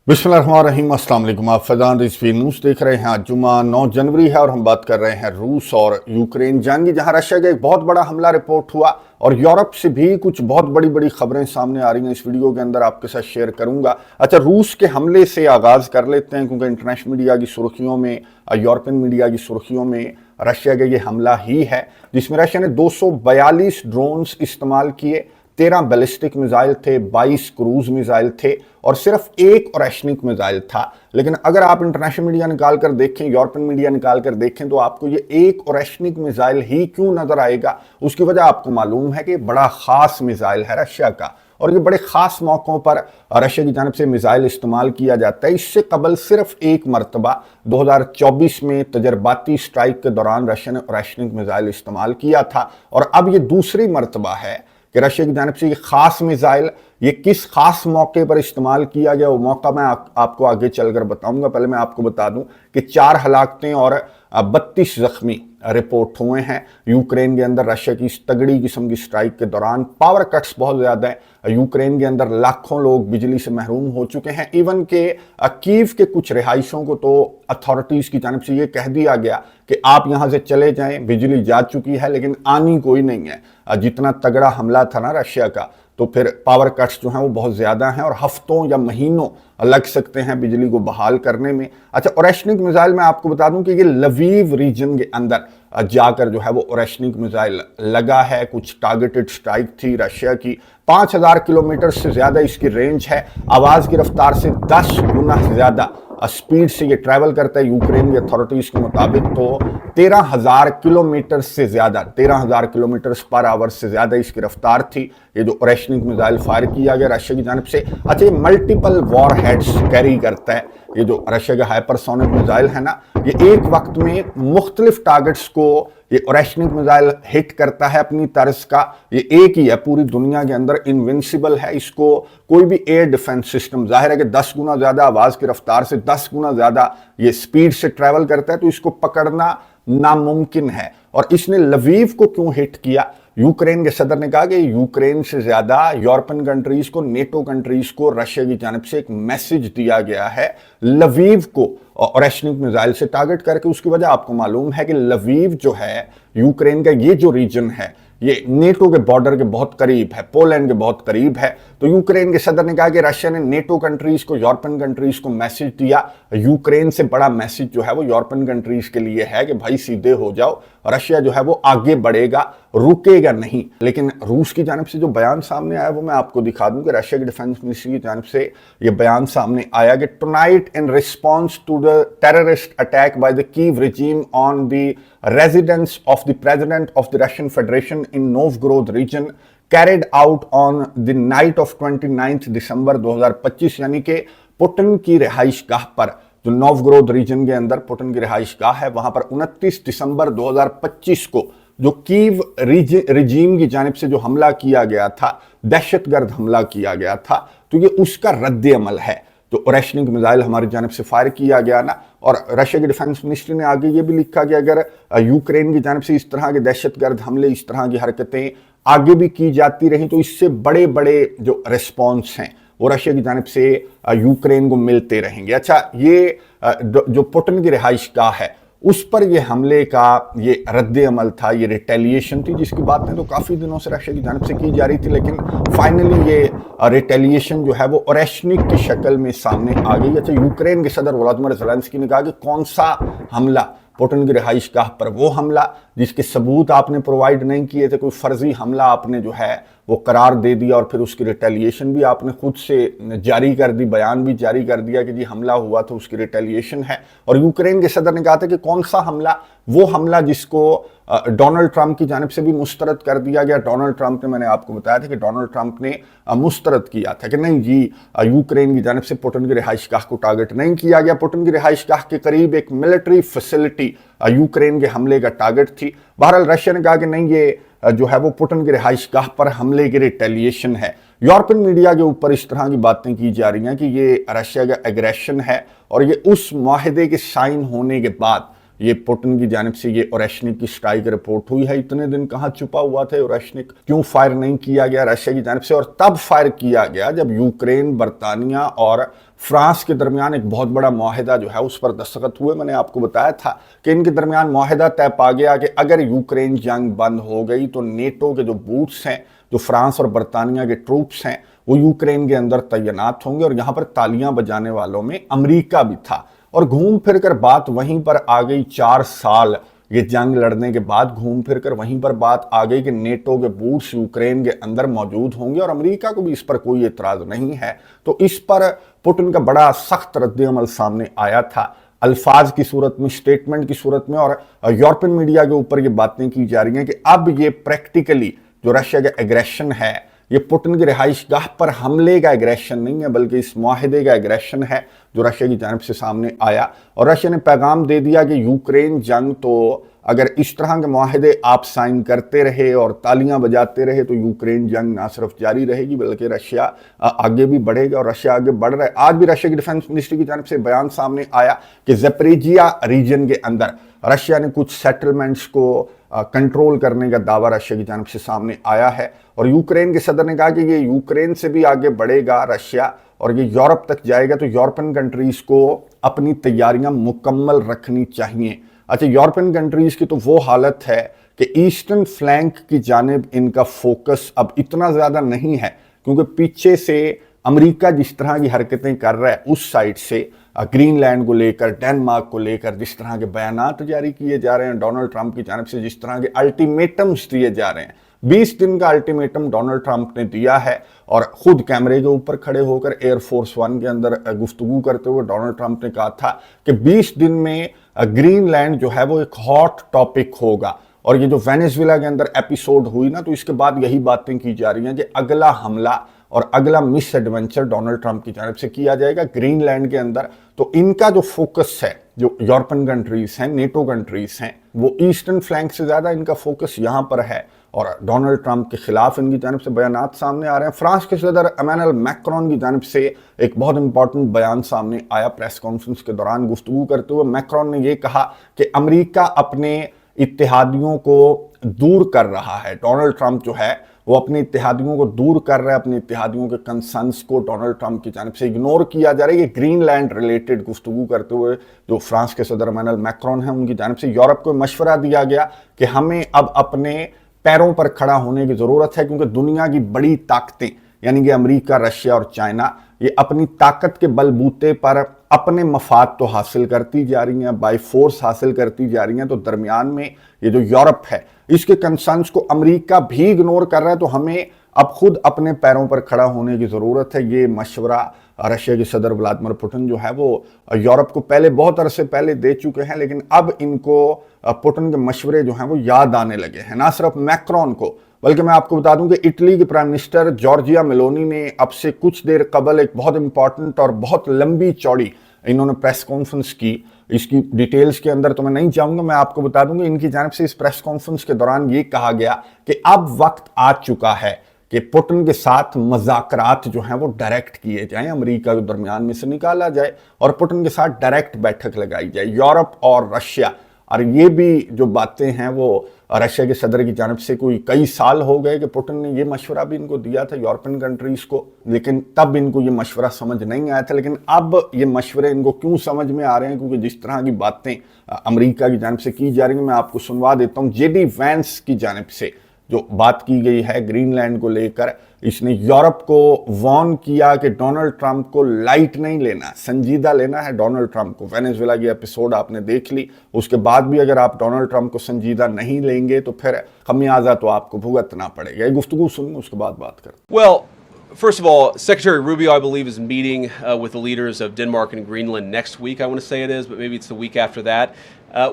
बिस्मिल्लाहिर्रहमानिर्रहीम, अस्सलाम वालेकुम। आप फैज़ान रिजवी न्यूज़ देख रहे हैं। आज जुम्मा 9 जनवरी है और हम बात कर रहे हैं रूस और यूक्रेन जंग की, जहां रशिया का एक बहुत बड़ा हमला रिपोर्ट हुआ और यूरोप से भी कुछ बहुत बड़ी बड़ी खबरें सामने आ रही हैं। इस वीडियो के अंदर आपके साथ शेयर करूंगा। अच्छा, रूस के हमले से आगाज़ कर लेते हैं, क्योंकि इंटरनेशनल मीडिया की सुर्खियों में, यूरोपियन मीडिया की सुर्खियों में रशिया का ये हमला ही है, जिसमें रशिया ने 242 ड्रोन्स इस्तेमाल किए, 13 बैलिस्टिक मिसाइल थे, 22 क्रूज मिसाइल थे और सिर्फ एक ओरेशनिक मिसाइल था। लेकिन अगर आप इंटरनेशनल मीडिया निकाल कर देखें, यूरोपियन मीडिया निकाल कर देखें, तो आपको ये एक ओरेशनिक मिसाइल ही क्यों नजर आएगा। उसकी वजह आपको मालूम है कि बड़ा खास मिसाइल है रशिया का, और ये बड़े खास मौकों पर रशिया की जानब से मिसाइल इस्तेमाल किया जाता है। इससे कबल सिर्फ एक मरतबा 2024 में तजर्बाती स्ट्राइक के दौरान रशिया ने ओरेशनिक मिसाइल इस्तेमाल किया था, और अब ये दूसरी मरतबा है कि रशिया की जानब से ये खास मिसाइल ये किस खास मौके पर इस्तेमाल किया गया, वो मौका मैं आपको आगे चलकर बताऊंगा। पहले मैं आपको बता दूं कि 4 हलाकतें और 32 जख्मी रिपोर्ट हुए हैं यूक्रेन के अंदर रशिया की इस तगड़ी किस्म की स्ट्राइक के दौरान। पावर कट्स बहुत ज़्यादा हैं यूक्रेन के अंदर, लाखों लोग बिजली से महरूम हो चुके हैं। इवन के कीव के कुछ रिहाइशों को तो अथॉरिटीज़ की जानब से ये कह दिया गया कि आप यहाँ से चले जाएं, बिजली जा चुकी है, लेकिन आनी कोई नहीं है। जितना तगड़ा हमला था ना रशिया का, तो फिर पावर कट्स जो हैं वो बहुत ज़्यादा हैं और हफ्तों या महीनों लग सकते हैं बिजली को बहाल करने में। अच्छा, ओरेशनिक मिसाइल मैं आपको बता दूं कि ये लवीव रीजन के अंदर जाकर जो है वो ओरेशनिक मिसाइल लगा है। कुछ टारगेटेड स्ट्राइक थी रशिया की। 5000 किलोमीटर से ज़्यादा इसकी रेंज है। आवाज़ की रफ्तार से 10 गुना ज़्यादा स्पीड से ये ट्रैवल करता है यूक्रेन की अथॉरिटीज़ के मुताबिक। तो 13,000 किलोमीटर से ज़्यादा, 13,000 किलोमीटर पर आवर से ज़्यादा इसकी रफ्तार थी। ये जो ओरेशनिक मिसाइल फायर किया गया रशिया की जानब से। अच्छा, ये मल्टीपल वॉर हेड्स कैरी करता है। ये जो रशिया का हाइपरसोनिक मिसाइल है ना, ये एक वक्त में मुख्तलिफ टारगेट्स को ये ओरेशनिक मिसाइल हिट करता है अपनी तर्ज का। ये एक ही है पूरी दुनिया के अंदर, इनविंसिबल है। इसको कोई भी एयर डिफेंस सिस्टम, जाहिर है कि 10 गुना ज़्यादा आवाज़ की रफ्तार से 10 गुना ज़्यादा ये स्पीड से ट्रैवल करता है, तो इसको पकड़ना नामुमकिन है। और इसने लवीव को क्यों हिट किया? यूक्रेन के सदर ने कहा कि यूक्रेन से ज़्यादा यूरोपियन कंट्रीज़ को, नेटो कंट्रीज़ को रशिया की जानब से एक मैसेज दिया गया है लवीव को ओरेशनिक मिसाइल से टारगेट करके। उसकी वजह आपको मालूम है कि लवीव जो है यूक्रेन का ये जो रीजन है, ये नेटो के बॉर्डर के बहुत करीब है, पोलैंड के बहुत करीब है। तो यूक्रेन के सदर ने कहा कि रशिया ने नेटो कंट्रीज को, यूरोपियन कंट्रीज को मैसेज दिया। यूक्रेन से बड़ा मैसेज जो है वो यूरोपियन कंट्रीज के लिए है कि भाई सीधे हो जाओ, रशिया जो है वो आगे बढ़ेगा, रुकेगा नहीं। लेकिन रूस की जानब से जो बयान सामने आया वो मैं आपको दिखा दूं कि रशिया की डिफेंस मिनिस्ट्री की जानब से ये बयान सामने आया कि tonight in response to the terrorist attack by the Kiev regime on the residence of the president of the Russian Federation in Novgorod region carried out on the night of 29 दिसंबर 2025, यानी कि पुतिन की रिहाइश गाह पर, जो Novgorod reason के अंदर Putin की रिहाइश गाह है, वहां पर 29 दिसंबर 2025 को जो कीव रिजीम की जानिब से जो हमला किया गया था, दहशतगर्द हमला किया गया था, तो ये उसका रद्द अमल है। जो ओरेशनिक मिसाइल हमारी जानिब से फायर किया गया ना, और रशिया की डिफेंस मिनिस्ट्री ने आगे ये भी लिखा कि अगर यूक्रेन की जानिब से इस तरह के दहशतगर्द हमले, इस तरह की हरकतें आगे भी की जाती रहीं, तो इससे बड़े बड़े जो रिस्पॉन्स हैं वो रशिया की जानिब से यूक्रेन को मिलते रहेंगे। अच्छा, ये जो पुतिन की रिहाइश गाह है उस पर ये हमले का ये रद्द अमल था, ये रिटेलिएशन थी, जिसकी बातें तो काफ़ी दिनों से रशिया की जानिब से की जा रही थी। लेकिन फाइनली ये रिटेलिएशन जो है वो ओरेशनिक की शक्ल में सामने आ गई। अच्छा, यूक्रेन के सदर व्लादिमीर ज़ेलेंस्की ने कहा कि कौन सा हमला, पुतिन की रिहाइश गाह पर वो हमला जिसके सबूत आपने प्रोवाइड नहीं किए थे, कोई फर्जी हमला आपने जो है वो करार दे दिया, और फिर उसकी रिटेलिएशन भी आपने खुद से जारी कर दी, बयान भी जारी कर दिया कि जी हमला हुआ तो उसकी रिटेलिएशन है। और यूक्रेन के सदर ने कहा था कि कौन सा हमला, वो हमला जिसको डोनाल्ड ट्रंप की जानिब से भी मुस्तरद कर दिया गया। डोनाल्ड ट्रंप ने, मैंने आपको बताया था कि डोनाल्ड ट्रंप ने मुस्तरद किया था कि नहीं जी, यूक्रेन की जानिब से पुतिन की रिहाइश गाह को टारगेट नहीं किया गया। पुतिन की रिहाइश गाह के करीब एक मिलिट्री फैसिलिटी यूक्रेन के हमले का टारगेट थी। बहरहाल रशिया ने कहा कि नहीं, ये जो है वो पुतिन की रिहाइश गाह पर हमले की रिटेलिएशन है। यूरोपियन मीडिया के ऊपर इस तरह की बातें की जा रही हैं कि ये रशिया का एग्रेशन है, और ये उस मुआहदे के साइन होने के बाद ये पुतिन की जानिब से ये ओरेशनिक की स्ट्राइक रिपोर्ट हुई है। इतने दिन कहाँ छुपा हुआ था ओरेशनिक, क्यों फायर नहीं किया गया रशिया की जानिब से? और तब फायर किया गया जब यूक्रेन, बरतानिया और फ्रांस के दरमियान एक बहुत बड़ा मुआहिदा जो है उस पर दस्तखत हुए। मैंने आपको बताया था कि इनके दरमियान मुआहिदा तय पा गया कि अगर यूक्रेन जंग बंद हो गई तो नेटो के जो बूट्स हैं, जो फ्रांस और बरतानिया के ट्रूप्स हैं, वो यूक्रेन के अंदर तैनात होंगे। और यहाँ पर तालियां बजाने वालों में अमेरिका भी था। और घूम फिर कर बात वहीं पर आ गई, 4 साल ये जंग लड़ने के बाद घूम फिर कर वहीं पर बात आ गई कि नेटो के बूट्स यूक्रेन के अंदर मौजूद होंगे और अमेरिका को भी इस पर कोई एतराज नहीं है। तो इस पर पुतिन का बड़ा सख्त रद्द-ए-अमल सामने आया था, अल्फाज की सूरत में, स्टेटमेंट की सूरत में। और यूरोपियन मीडिया के ऊपर ये बातें की जा रही हैं कि अब ये प्रैक्टिकली जो रशिया का एग्रेशन है, ये पुतिन की रिहाइशगाह पर हमले का एग्रेशन नहीं है, बल्कि इस मुआहिदे का एग्रेशन है जो रशिया की जानिब से सामने आया। और रशिया ने पैगाम दे दिया कि यूक्रेन जंग तो अगर इस तरह के मुआहिदे आप साइन करते रहे और तालियां बजाते रहे तो यूक्रेन जंग ना सिर्फ जारी रहेगी बल्कि रशिया आगे भी बढ़ेगा। और रशिया आगे बढ़ रहा है। आज भी रशिया की डिफेंस मिनिस्ट्री की जानिब से बयान सामने आया कि ज़ैपोरिजिया रीजन के अंदर रशिया ने कुछ सेटलमेंट्स को कंट्रोल करने का दावा रशिया की जानिब से सामने आया है। और यूक्रेन के सदर ने कहा कि ये यूक्रेन से भी आगे बढ़ेगा रशिया और ये यूरोप तक जाएगा, तो यूरोपियन कंट्रीज को अपनी तैयारियां मुकम्मल रखनी चाहिए। अच्छा, यूरोपियन कंट्रीज की तो वो हालत है कि ईस्टर्न फ्लैंक की जानिब इनका फोकस अब इतना ज़्यादा नहीं है, क्योंकि पीछे से अमेरिका जिस तरह की हरकतें कर रहा है, उस साइड से ग्रीनलैंड को लेकर, डेनमार्क को लेकर जिस तरह के बयानात जारी किए जा रहे हैं, डोनाल्ड ट्रंप की जानिब से जिस तरह के अल्टीमेटम्स दिए जा रहे हैं, 20 दिन का अल्टीमेटम डोनाल्ड ट्रंप ने दिया है। और खुद कैमरे के ऊपर खड़े होकर एयरफोर्स 1 के अंदर गुफ्तगू करते हुए डोनाल्ड ट्रंप ने कहा था कि 20 दिन में ग्रीनलैंड जो है वो एक हॉट टॉपिक होगा। और ये जो वेनेजुएला के अंदर एपिसोड हुई ना, तो इसके बाद यही बातें की जा रही हैं कि अगला हमला और अगला मिस एडवेंचर डोनाल्ड ट्रंप की जानिब से किया जाएगा ग्रीनलैंड के अंदर। तो इनका जो फोकस है, जो यूरोपियन कंट्रीज हैं, नेटो कंट्रीज हैं, वो ईस्टर्न फ्लैंक से ज़्यादा इनका फोकस यहाँ पर है। और डोनाल्ड ट्रंप के खिलाफ इनकी जानिब से बयानात सामने आ रहे हैं। फ्रांस के सदर इमैनुअल मैक्रोन की जानिब से एक बहुत इंपॉर्टेंट बयान सामने आया। प्रेस कॉन्फ्रेंस के दौरान गुफ्तगू करते हुए मैक्रोन ने यह कहा कि अमेरिका अपने इत्तेहादियों को दूर कर रहा है। डोनाल्ड ट्रंप जो है वो अपने इत्तेहादियों को दूर कर रहा है, अपने इत्तेहादियों के कंसर्न्स को डोनाल्ड ट्रंप की जानिब से इग्नोर किया जा रहा है। ये ग्रीनलैंड रिलेटेड गुफ्तगू करते हुए जो फ्रांस के सदर इमैनुअल मैक्रोन हैं, उनकी जानिब से यूरोप को मशवरा दिया गया कि हमें अब अपने पैरों पर खड़ा होने की ज़रूरत है, क्योंकि दुनिया की बड़ी ताकतें यानी कि अमेरिका, रशिया और चाइना, ये अपनी ताकत के बलबूते पर अपने मफाद तो हासिल करती जा रही हैं, बाय फोर्स हासिल करती जा रही हैं। तो दरमियान में ये जो यूरोप है, इसके कंसर्न्स को अमेरिका भी इग्नोर कर रहा है। तो हमें अब खुद अपने पैरों पर खड़ा होने की ज़रूरत है। ये मशवरा रशिया के सदर व्लादिमीर पुतिन जो है वो यूरोप को पहले, बहुत अरसे पहले दे चुके हैं, लेकिन अब इनको पुतिन के मशवरे जो हैं वो याद आने लगे हैं। ना सिर्फ मैक्रोन को, बल्कि मैं आपको बता दूं कि इटली के प्राइम मिनिस्टर जॉर्जिया मेलोनी ने अब से कुछ देर कबल एक बहुत इंपॉर्टेंट और बहुत लंबी चौड़ी इन्होंने प्रेस कॉन्फ्रेंस की। इसकी डिटेल्स के अंदर तो मैं नहीं जाऊंगा, मैं आपको बता दूंगा इनकी जानिब से इस प्रेस कॉन्फ्रेंस के दौरान ये कहा गया कि अब वक्त आ चुका है कि पुतिन के साथ मज़ाकरात जो हैं वो डायरेक्ट किए जाएं, अमेरिका के दरमियान में से निकाला जाए और पुतिन के साथ डायरेक्ट बैठक लगाई जाए, यूरोप और रशिया। और ये भी जो बातें हैं वो रशिया के सदर की जानिब से कोई कई साल हो गए कि पुतिन ने ये मशवरा भी इनको दिया था यूरोपियन कंट्रीज को, लेकिन तब इनको ये मशवरा समझ नहीं आया था। लेकिन अब ये मशवरे इनको क्यों समझ में आ रहे हैं, क्योंकि जिस तरह की बातें अमेरिका की जानिब से की जा रही हैं, मैं आपको सुनवा देता हूँ। जेडी वैंस की जानिब से जो बात की गई है ग्रीनलैंड को लेकर, इसने यूरोप को वार्न किया कि डोनाल्ड ट्रंप को लाइट नहीं लेना, संजीदा लेना है डोनाल्ड ट्रंप को। वेनेजुएला की एपिसोड आपने देख ली, उसके बाद भी अगर आप डोनाल्ड ट्रंप को संजीदा नहीं लेंगे तो फिर खमियाजा तो आपको भुगतना पड़ेगा। ये गुफ्तगू सुनिए, उसके बाद बात करते हैं। First of all, Secretary Rubio, I believe, is meeting with the leaders of Denmark and Greenland next week. I want to say it is, but maybe it's the week after that.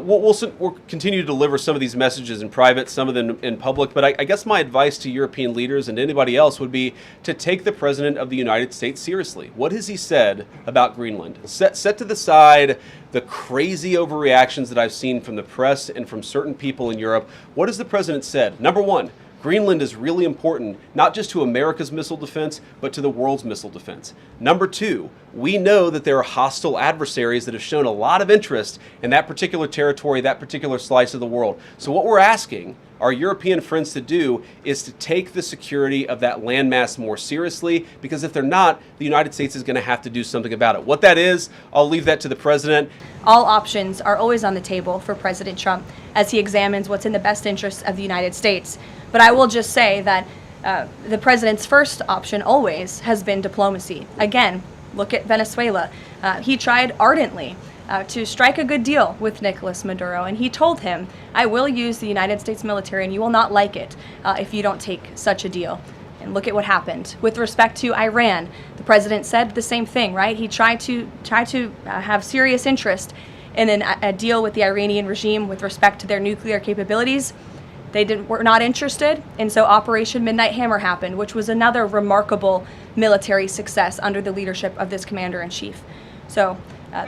We'll continue to deliver some of these messages in private, some of them in public. But I guess my advice to European leaders and anybody else would be to take the President of the United States seriously. What has he said about Greenland? Set to the side the crazy overreactions that I've seen from the press and from certain people in Europe. What has the President said? Number one, Greenland is really important, not just to America's missile defense, but to the world's missile defense. Number two, we know that there are hostile adversaries that have shown a lot of interest in that particular territory, that particular slice of the world. So what we're asking our European friends to do is to take the security of that landmass more seriously, because if they're not, the United States is going to have to do something about it. What that is, I'll leave that to the president. All options are always on the table for President Trump as he examines what's in the best interests of the United States. But I will just say that the president's first option always has been diplomacy. Again, look at Venezuela. He tried ardently to strike a good deal with Nicolas Maduro, and he told him, I will use the United States military and you will not like it if you don't take such a deal. And look at what happened. With respect to Iran, the president said the same thing, right? He tried to have serious interest in a deal with the Iranian regime with respect to their nuclear capabilities. They were not interested, and so Operation Midnight Hammer happened, which was another remarkable military success under the leadership of this commander-in-chief. So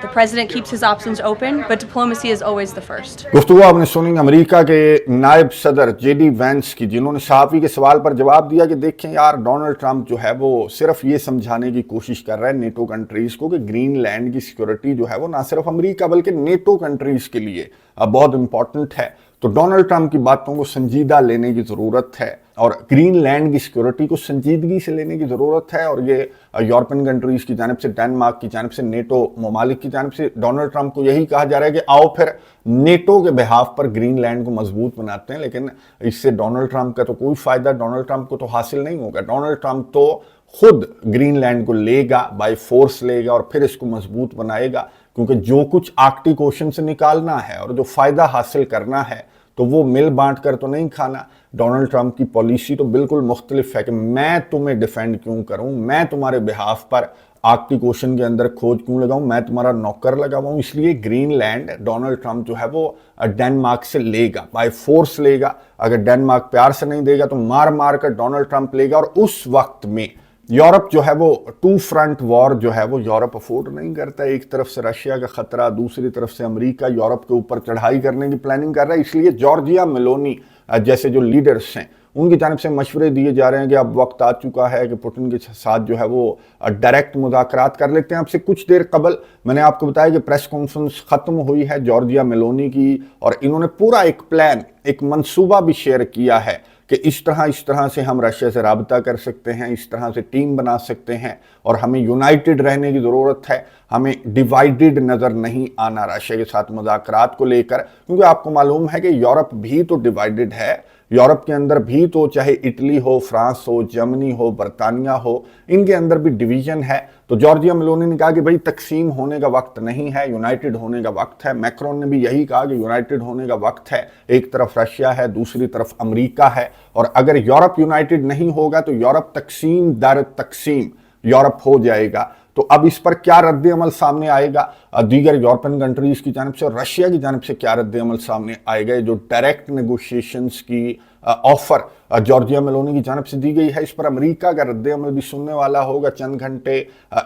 the president keeps his options open, but diplomacy is always the first. गुफ्तगू आपने सुनी America के नायब सदर JD Vance की, जिन्होंने सहाफ़ी के सवाल पर जवाब दिया कि देखें यार, डोनाल्ड ट्रंप जो है वो सिर्फ ये समझाने की कोशिश कर रहा है नेटो कंट्रीज़ को कि ग्रीनलैंड की सिक्योरिटी जो है वो ना सिर्फ अमेरिका बल्कि नेटो कंट्रीज़ के लिए बहुत इंपॉर्टेंट है। तो डोनाल्ड ट्रंप की बातों को संजीदा लेने की ज़रूरत है और ग्रीनलैंड की सिक्योरिटी को संजीदगी से लेने की ज़रूरत है। और ये यूरोपियन कंट्रीज़ की जानिब से, डेनमार्क की जानिब से, नेटो ममालिक की जानिब से डोनाल्ड ट्रंप को यही कहा जा रहा है कि आओ फिर नेटो के बिहाफ पर ग्रीनलैंड को मजबूत बनाते हैं। लेकिन इससे डोनाल्ड ट्रंप का तो कोई फ़ायदा डोनाल्ड ट्रंप को तो हासिल नहीं होगा। डोनाल्ड ट्रंप तो खुद ग्रीनलैंड को लेगा, बाय फोर्स लेगा और फिर इसको मजबूत बनाएगा, क्योंकि जो कुछ आर्कटिक ओशन से निकालना है और जो फ़ायदा हासिल करना है तो वो मिल बांट कर तो नहीं खाना। डोनाल्ड ट्रंप की पॉलिसी तो बिल्कुल मुख्तलिफ है कि मैं तुम्हें डिफेंड क्यों करूं, मैं तुम्हारे बिहाफ पर आर्कटिक ओशन के अंदर खोज क्यों लगाऊं, मैं तुम्हारा नौकर लगाऊं। इसलिए ग्रीनलैंड डोनाल्ड ट्रंप जो है वो डेनमार्क से लेगा, बाय फोर्स लेगा। अगर डेनमार्क प्यार से नहीं देगा तो मार मार कर डोनाल्ड ट्रंप लेगा। और उस वक्त में यूरोप जो है वो टू फ्रंट वॉर जो है वो यूरोप अफोर्ड नहीं करता। एक तरफ से रशिया का खतरा, दूसरी तरफ से अमेरिका यूरोप के ऊपर चढ़ाई करने की प्लानिंग कर रहा है। इसलिए जॉर्जिया मेलोनी जैसे जो लीडर्स हैं उनकी जानिब से मशवरे दिए जा रहे हैं कि अब वक्त आ चुका है कि पुतिन के साथ जो है वो डायरेक्ट मुज़ाकरात कर लेते हैं। आपसे कुछ देर कबल मैंने आपको बताया कि प्रेस कॉन्फ्रेंस ख़त्म हुई है जॉर्जिया मेलोनी की, और इन्होंने पूरा एक प्लान, एक मंसूबा भी शेयर किया है कि इस तरह से हम रशिया से राबता कर सकते हैं, इस तरह से टीम बना सकते हैं और हमें यूनाइटेड रहने की ज़रूरत है, हमें डिवाइडेड नज़र नहीं आना रशिया के साथ मुज़ाकरात को लेकर। क्योंकि आपको मालूम है कि यूरोप भी तो डिवाइडेड है, यूरोप के अंदर भी तो चाहे इटली हो, फ्रांस हो, जर्मनी हो, बरतानिया हो, इनके अंदर भी डिवीज़न है। तो जॉर्जिया मेलोनी ने कहा कि भाई तकसीम होने का वक्त नहीं है, यूनाइटेड होने का वक्त है। मैक्रोन ने भी यही कहा कि यूनाइटेड होने का वक्त है। एक तरफ रशिया है, दूसरी तरफ अमेरिका है, और अगर यूरोप यूनाइटेड नहीं होगा तो यूरोप तकसीम दर तकसीम यूरोप हो जाएगा। तो अब इस पर क्या रद्द अमल सामने आएगा, दीगर यूरोपियन कंट्रीज़ की जानिब से और रशिया की जानिब से क्या रद्द अमल सामने आएगा, जो डायरेक्ट नेगोशिएशंस की ऑफर जॉर्जिया मेलोनी की जानिब से दी गई है, इस पर अमेरिका का रद्द अमल भी सुनने वाला होगा। चंद घंटे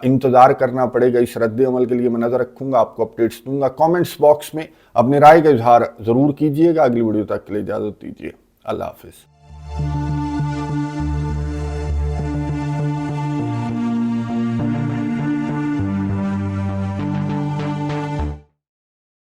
इंतज़ार करना पड़ेगा इस रद्द अमल के लिए। मैं नज़र रखूँगा, आपको अपडेट्स दूंगा। कॉमेंट्स बॉक्स में अपनी राय का इजहार ज़रूर कीजिएगा। अगली वीडियो तक के लिए इजाज़त दीजिए। अल्लाह हाफिज़।